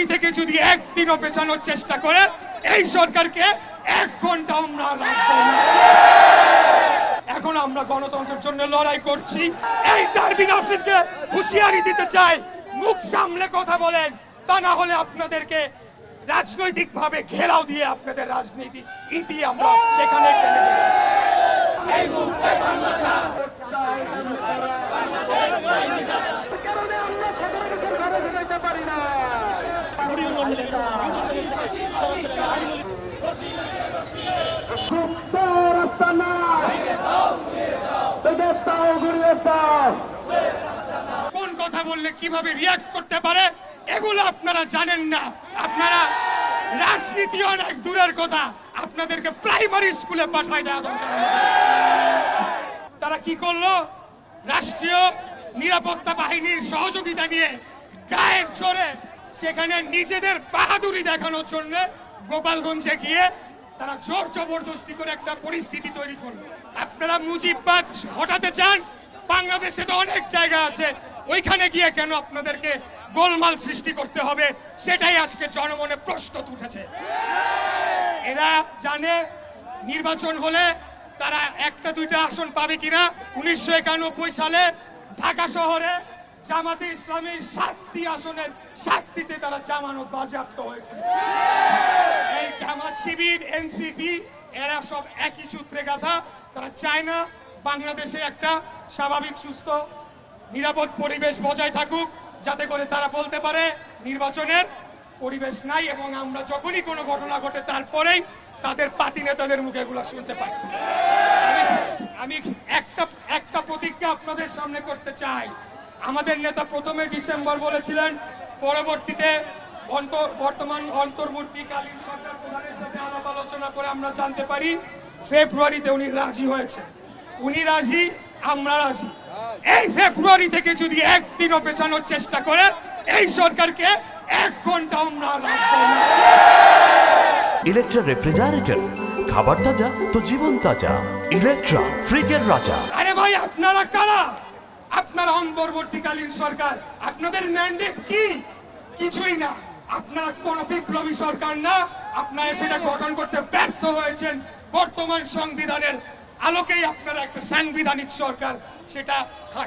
ফেব্রুয়ারি থেকে যদি একদিনও পেছানোর চেষ্টা করে এই সরকারকে 1 ঘন্টা আমরা রাখবো না। এখন আমরা গণতন্ত্রের জন্য লড়াই করছি। এই ডারবি নাসিরকে হুঁশিয়ারি দিতে চাই, মুখ সামলে কথা বলেন, তা না হলে আপনাদেরকে রাজনৈতিকভাবে ঘেরাও দিয়ে আপনাদের রাজনীতি ইতি আমরা সেখানে টেনে দেব। এই মুহূর্তে কারণে আমরা 17 বছর ঘরে ফিরাইতে পারি না। কোন কথা বললে কিভাবে রিয়াক্ট করতে পারে এগুলো আপনারা জানেন না। আপনারা রাজনীতি অনেক দূরের কথা, আপনাদেরকে প্রাইমারি স্কুলে পাঠায় দেওয়া দরকার। তারা কি করলো? রাষ্ট্রীয় নিরাপত্তা বাহিনীর সহযোগিতা নিয়ে গায়ের জোরে সেখানে নিজেদের বাহাদুরি দেখানোর জন্য গোপালগঞ্জে গিয়ে তারা জোর জবরদস্তি করে একটা পরিস্থিতি তৈরি করলো। আপনারা মুজিববাদ হটাতে চান, বাংলাদেশে তো অনেক জায়গা আছে, ওইখানে গিয়ে কেন আপনাদেরকে গোলমাল সৃষ্টি করতে হবে? সেটাই আজকে জনমনে প্রশ্ন উঠেছে। এরা জানে নির্বাচন হলে তারা 1-2টা আসন পাবে কিনা। 1991 সালে ঢাকা শহরে জামাতে ইসলামীর 7টি আসনের 7টিতে তারা জামানত বাজেয়াপ্ত হয়েছে। এই জামাত শিবির, এনসিপি এরা সব একই সূত্রে গাথা। তারা চায় না বাংলাদেশে একটা স্বাভাবিক সুস্থ নিরাপদ পরিবেশ বজায় থাকুক, যাতে করে তারা বলতে পারে নির্বাচনের পরিবেশ নাই, এবং আমরা যখনই কোনো ঘটনা ঘটে তারপরেই তাদের পাতি নেতাদের মুখে এগুলো শুনতে পাই। আমি একটা প্রতিজ্ঞা আপনাদের সামনে করতে চাই। আমাদের নেতা প্রথমে ডিসেম্বর বলেছিলেন, পরবর্তীতে বর্তমান অন্তর্বর্তীকালীন সরকার প্রধানের সাথে আলাপ আলোচনা করে আমরা জানতে পারি ফেব্রুয়ারিতে উনি রাজি হয়েছে। উনি রাজি, আমরা রাজি। এই ফেব্রুয়ারি থেকে যদি একদিনও পেছানোর চেষ্টা করে এই সরকারকে 1 ঘন্টা আমরা রাখবো না। ইলেকট্রা রেফ্রিজারেটর, খাবার তাজা তো জীবন তাজা। ইলেকট্রা, ফ্রিজের রাজা। আরে ভাই, আপনারা কারা? আপনারা অন্তর্বর্তীকালীন সরকার, আপনাদের ম্যান্ডেট কি? কিছুই না। আপনারা কোন বিপ্লবী সরকার না, আপনারা সেটা গঠন করতে ব্যর্থ হয়েছেন। বর্তমান সংবিধানের আলোকেই আপনারা একটা সাংবিধানিক সরকার, সেটা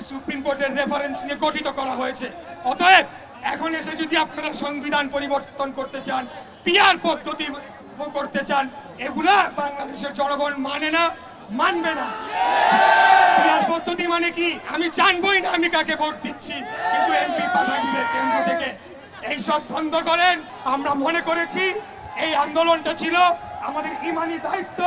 সুপ্রিম কোর্টের রেফারেন্স নিয়ে গঠিত করা হয়েছে। অতএব এখন এসে যদি আপনারা সংবিধান পরিবর্তন করতে চান, পিআর পদ্ধতি করতে চান, এগুলা বাংলাদেশের জনগণ মানে না, মানবে না। পিআর পদ্ধতি মানে কি আমি জানবই না, আমি কাকে ভোট দিচ্ছি, কিন্তু এমপি পাঠিয়ে দিবে কেন্দ্র থেকে। এইসব বন্ধ করেন। আমরা মনে করেছি এই আন্দোলনটা ছিল আমাদের ইমানি দায়িত্ব।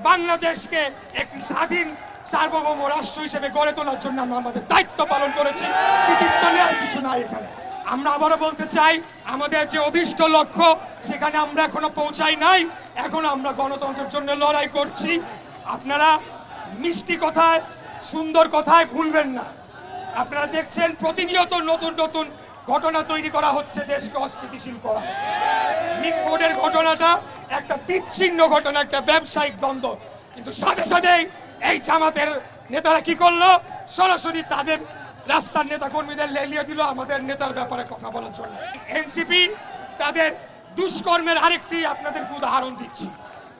বাংলাদেশকে একটি স্বাধীন সার্বভৌম রাষ্ট্র হিসেবে গড়ে তোলার জন্য আমরা আমাদের দায়িত্ব পালন করেছি। কৃতিত্ব নেওয়ার কিছু নাই এখানে। আমরা আবারও বলতে চাই, আমাদের যে অভীষ্ট লক্ষ্য সেখানে আমরা এখনো পৌঁছাই নাই। এখন আমরা গণতন্ত্রের জন্য লড়াই করছি। আপনারা মিষ্টি কথায়, সুন্দর কথায় ভুলবেন না। আপনারা দেখছেন প্রতিনিয়ত নতুন নতুন ঘটনা তৈরি করা হচ্ছে, দেশকে অস্থিতিশীল করা হচ্ছে। মিটফোর্ডের ঘটনাটা একটা বিচ্ছিন্ন ঘটনা, একটা ব্যবসায়িক দ্বন্দ্ব, কিন্তু সাথে সাথেই এই জামাতের নেতারা কি করলো? সরাসরি তাদের রাস্তার নেতা কর্মীদের লেলিয়ে দিল আমাদের নেতার ব্যাপারে কথা বলার জন্য। এনসিপি তাদের দুষ্কর্মের আরেকটি আপনাদের উদাহরণ দিচ্ছি।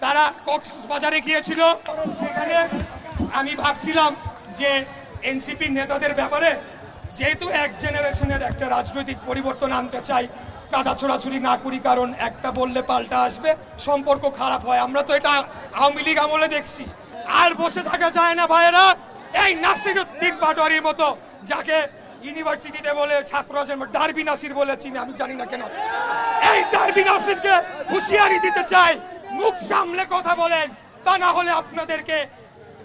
তারা কক্সবাজারে গিয়েছিল, সেখানে আমি ভাবছিলাম যে এনসিপি নেতাদের ব্যাপারে যেহেতু এক জেনারেশনের একটা রাজনৈতিক পরিবর্তন আনতে চাই, কাদা ছোড়াছুরি না করি, কারণ একটা বললে পাল্টা আসবে, সম্পর্ক খারাপ হয়। আমরা তো এটা আওয়ামী লীগ আমলে দেখছি। আর বসে থাকা যায় না ভাইয়েরা। এই নাসিরউদ্দিন পাটোয়ারির মতো, যাকে ইউনিভার্সিটিতে বলে ছাত্ররা যেন ডারবি নাসির বলে চিনি, আমি জানি না কেন, এই ডারবি নাসিরকে হুঁশিয়ারি দিতে চাই, মুখ সামলে কথা বলেন, তা না হলে আপনাদেরকে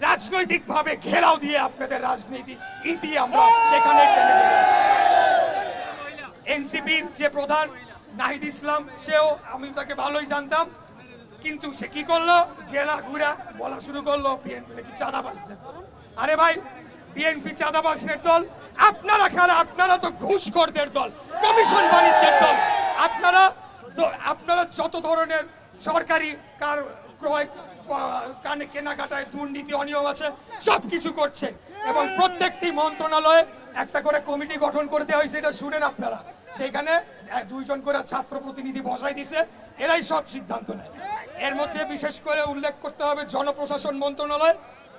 রাজনৈতিকভাবে ঘেরাও দিয়ে আপনাদের রাজনীতি ইতি আমরা সেখানে টেনে দেব। এনসিপির যে প্রধান নাহিদ ইসলাম, সেও আমি তাকে ভালোই জানতাম, কিন্তু সে কি করলো? জেলা ঘুরা বলা শুরু করলো বিএনপি নাকি চাঁদাবাজদের দল। আরে ভাই, বিএনপি চাঁদাবাজদের দল? আপনারা কারা? আপনারা তো ঘুষখোরদের দল, কমিশন বাণিজ্যের দল। আপনারা যত ধরনের সরকারি ক্রয় কেনাকাটায় দুর্নীতি অনিয়ম আছে সবকিছু করছেন, এবং প্রত্যেকটি মন্ত্রণালয়ে একটা করে কমিটি গঠন করে দেওয়া হয়েছে। এটা শুনেন আপনারা, সেইখানে দুইজন করে ছাত্র প্রতিনিধি বসাই দিছে, এরাই সব সিদ্ধান্ত নেয়। এর মধ্যে বিশেষ করে উল্লেখ করতে হবে জনপ্রশাসন মন্ত্রণালয়,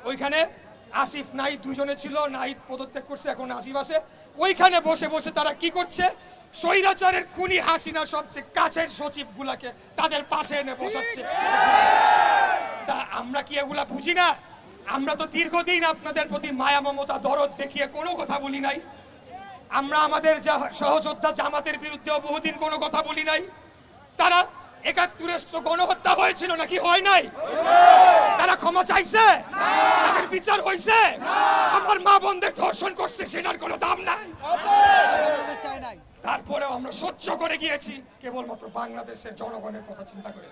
ওইখানে আসিফ নাহিদ দুইজনে ছিল, নাহিদ পদত্যাগ করছে, এখন আসিফ আছে। ওইখানে বসে বসে তারা কি করছে, স্বৈরাচারের খুনি হাসিনা সবচেয়ে কাছের সচিব গুলাকে তাদের পাশে এনে বসাচ্ছে। তা আমরা কি এগুলা বুঝি না? আমরা তো দীর্ঘদিন আপনাদের প্রতি মায়া মমতা দরদ দেখিয়ে কোনো কথা বলি নাই। আমরা আমাদের সহযোদ্ধা জামাতের বিরুদ্ধেও বহুদিন কোনো কথা বলি নাই। তারা ৭১ গণহত্যা হয়েছিল নাকি হয় নাই? তারা ক্ষমা চাইছে? তাদের বিচার হয়েছে? আমার মা বোনদের ধর্ষণ করছে, সেটার কোনো দাম নাই। তারপরেও আমরা সহ্য করে গিয়েছি কেবলমাত্র বাংলাদেশের জনগণের কথা চিন্তা করে।